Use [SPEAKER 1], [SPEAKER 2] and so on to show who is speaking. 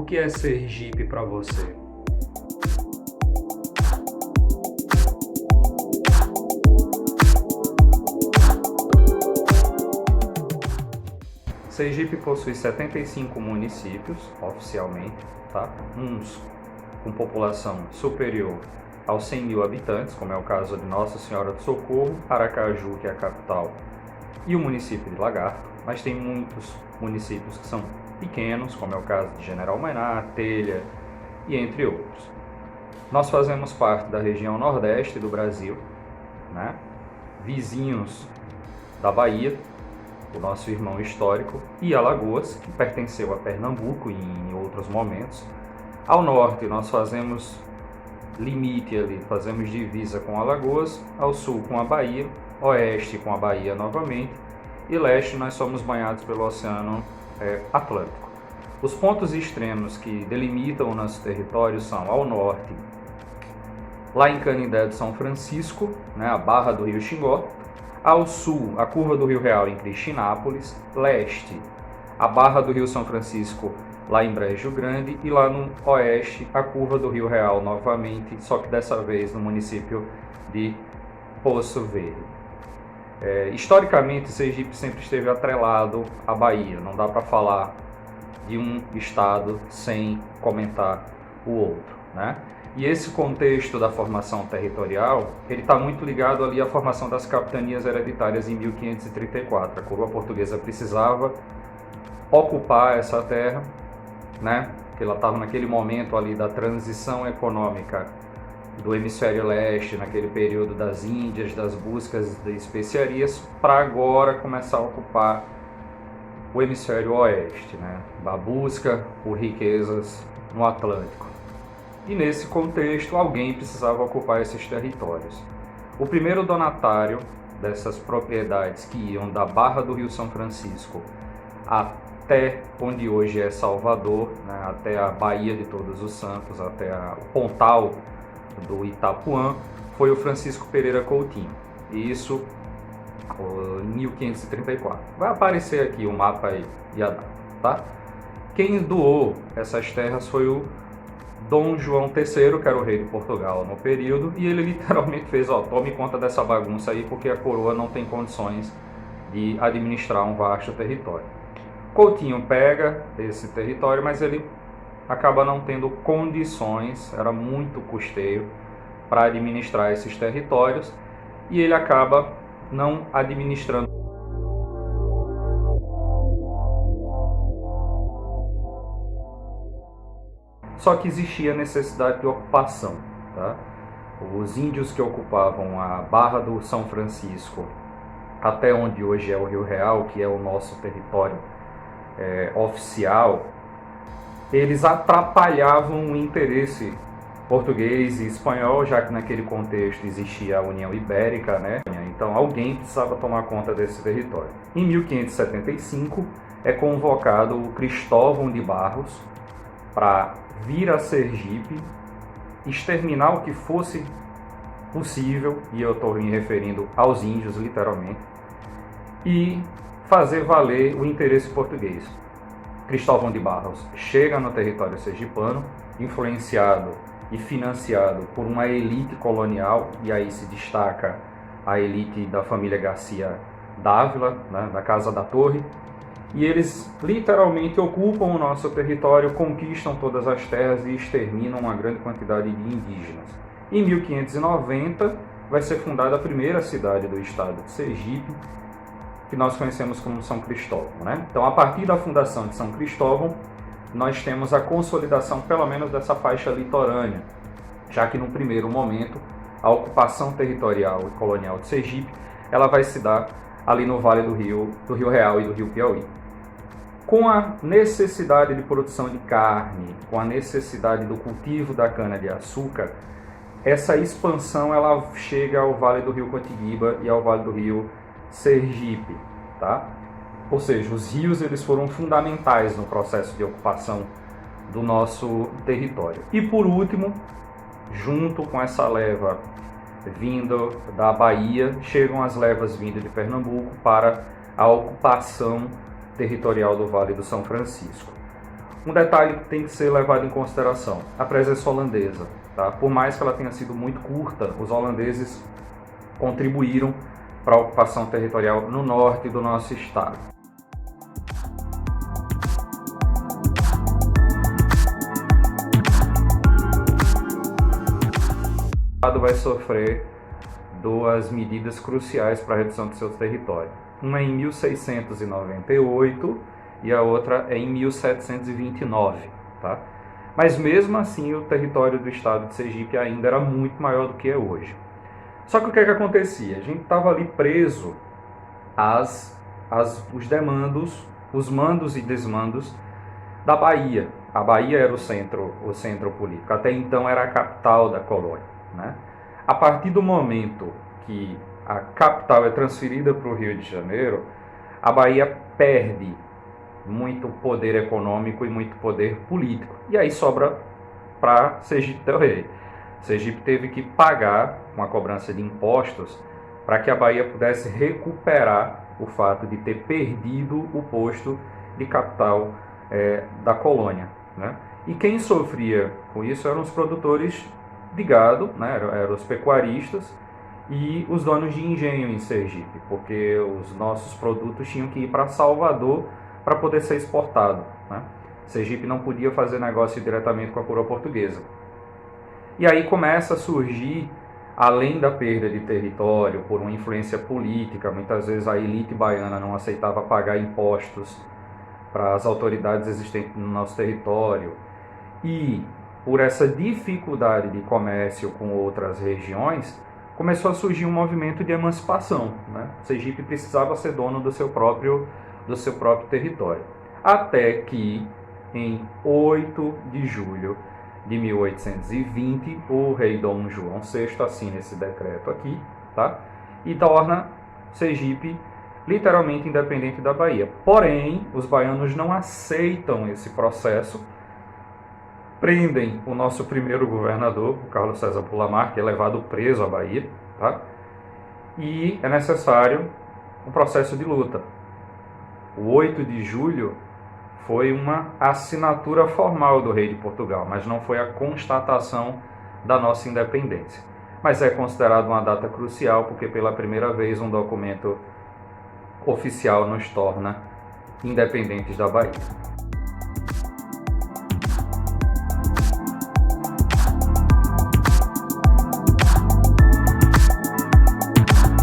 [SPEAKER 1] que é Sergipe para você? Sergipe possui 75 municípios, oficialmente, tá? Uns com população superior aos 100 mil habitantes, como é o caso de Nossa Senhora do Socorro, Aracaju, que é a capital, e o município de Lagarto, mas tem muitos municípios que são pequenos, como é o caso de General Mainá, Telha e entre outros. Nós fazemos parte da região nordeste do Brasil, né? Vizinhos da Bahia, o nosso irmão histórico, e Alagoas, que pertenceu a Pernambuco em outros momentos. Ao norte nós fazemos limite ali, fazemos divisa com Alagoas, ao sul com a Bahia, oeste com a Bahia novamente, e leste nós somos banhados pelo Oceano Atlântico. Os pontos extremos que delimitam o nosso território são ao norte, lá em Canindé do São Francisco, né, a Barra do Rio Xingó; ao sul, a curva do Rio Real em Cristinápolis; leste, a Barra do Rio São Francisco, lá em Brejo Grande; e lá no oeste, a curva do Rio Real novamente, só que dessa vez no município de Poço Verde. Historicamente, Sergipe sempre esteve atrelado à Bahia, não dá para falar de um estado sem comentar o outro, né? E esse contexto da formação territorial, ele está muito ligado ali à formação das capitanias hereditárias em 1534. A coroa portuguesa precisava ocupar essa terra, né? Porque ela estava naquele momento ali da transição econômica do hemisfério leste, naquele período das Índias, das buscas de especiarias, para agora começar a ocupar o hemisfério oeste, né? Da busca por riquezas no Atlântico. E nesse contexto, alguém precisava ocupar esses territórios. O primeiro donatário dessas propriedades, que iam da Barra do Rio São Francisco até onde hoje é Salvador, né, até a Baía de Todos os Santos, até o Pontal do Itapuã, foi o Francisco Pereira Coutinho. Isso em 1534. Vai aparecer aqui o mapa aí e a data, tá? Quem doou essas terras foi o Dom João III, que era o rei de Portugal no período, e ele literalmente fez, tome conta dessa bagunça aí, porque a coroa não tem condições de administrar um vasto território. Coutinho pega esse território, mas ele acaba não tendo condições, era muito custeio para administrar esses territórios, e ele acaba não administrando. Só que existia necessidade de ocupação, tá? Os índios que ocupavam a Barra do São Francisco, até onde hoje é o Rio Real, que é o nosso território oficial, eles atrapalhavam o interesse português e espanhol, já que naquele contexto existia a União Ibérica, né? Então alguém precisava tomar conta desse território. Em 1575 é convocado o Cristóvão de Barros para vir a Sergipe, exterminar o que fosse possível, e eu estou me referindo aos índios literalmente, e fazer valer o interesse português. Cristóvão de Barros chega no território sergipano, influenciado e financiado por uma elite colonial, e aí se destaca a elite da família Garcia Dávila, né, da Casa da Torre, e eles literalmente ocupam o nosso território, conquistam todas as terras e exterminam uma grande quantidade de indígenas. Em 1590 vai ser fundada a primeira cidade do estado de Sergipe, que nós conhecemos como São Cristóvão, né? Então, a partir da fundação de São Cristóvão, nós temos a consolidação, pelo menos, dessa faixa litorânea, já que no primeiro momento a ocupação territorial e colonial de Sergipe, ela vai se dar ali no Vale do Rio Real e do Rio Piauí. Com a necessidade de produção de carne, com a necessidade do cultivo da cana-de-açúcar, essa expansão ela chega ao Vale do Rio Quantiguiba e ao Vale do Rio Sergipe, tá? Ou seja, os rios eles foram fundamentais no processo de ocupação do nosso território. E por último, junto com essa leva vindo da Bahia, chegam as levas vindo de Pernambuco para a ocupação territorial do Vale do São Francisco. Um detalhe que tem que ser levado em consideração, a presença holandesa. Tá? Por mais que ela tenha sido muito curta, os holandeses contribuíram para a ocupação territorial no norte do nosso estado. O estado vai sofrer duas medidas cruciais para a redução do seu território. Uma é em 1698 e a outra é em 1729. Tá? Mas mesmo assim o território do estado de Sergipe ainda era muito maior do que é hoje. Só que o que acontecia? A gente estava ali preso os demandos, os mandos e desmandos da Bahia. A Bahia era o centro político, até então era a capital da colônia. Né? A partir do momento que a capital é transferida para o Rio de Janeiro, a Bahia perde muito poder econômico e muito poder político. E aí sobra para Sergipe del Rei. Sergipe teve que pagar uma cobrança de impostos para que a Bahia pudesse recuperar o fato de ter perdido o posto de capital da colônia. Né? E quem sofria com isso eram os produtores de gado, né? Eram os pecuaristas e os donos de engenho em Sergipe, porque os nossos produtos tinham que ir para Salvador para poder ser exportado. Né? Sergipe não podia fazer negócio diretamente com a coroa portuguesa. E aí começa a surgir, além da perda de território por uma influência política, muitas vezes a elite baiana não aceitava pagar impostos para as autoridades existentes no nosso território, e por essa dificuldade de comércio com outras regiões, começou a surgir um movimento de emancipação. Né? Sergipe precisava ser dono do seu próprio território. Até que, em 8 de julho de 1820, o rei Dom João VI assina esse decreto aqui, tá? E torna Sergipe literalmente independente da Bahia. Porém, os baianos não aceitam esse processo, prendem o nosso primeiro governador, o Carlos César Pulamar, que é levado preso à Bahia, tá? E é necessário um processo de luta. O 8 de julho foi uma assinatura formal do rei de Portugal, mas não foi a constatação da nossa independência. Mas é considerado uma data crucial, porque pela primeira vez um documento oficial nos torna independentes da Bahia.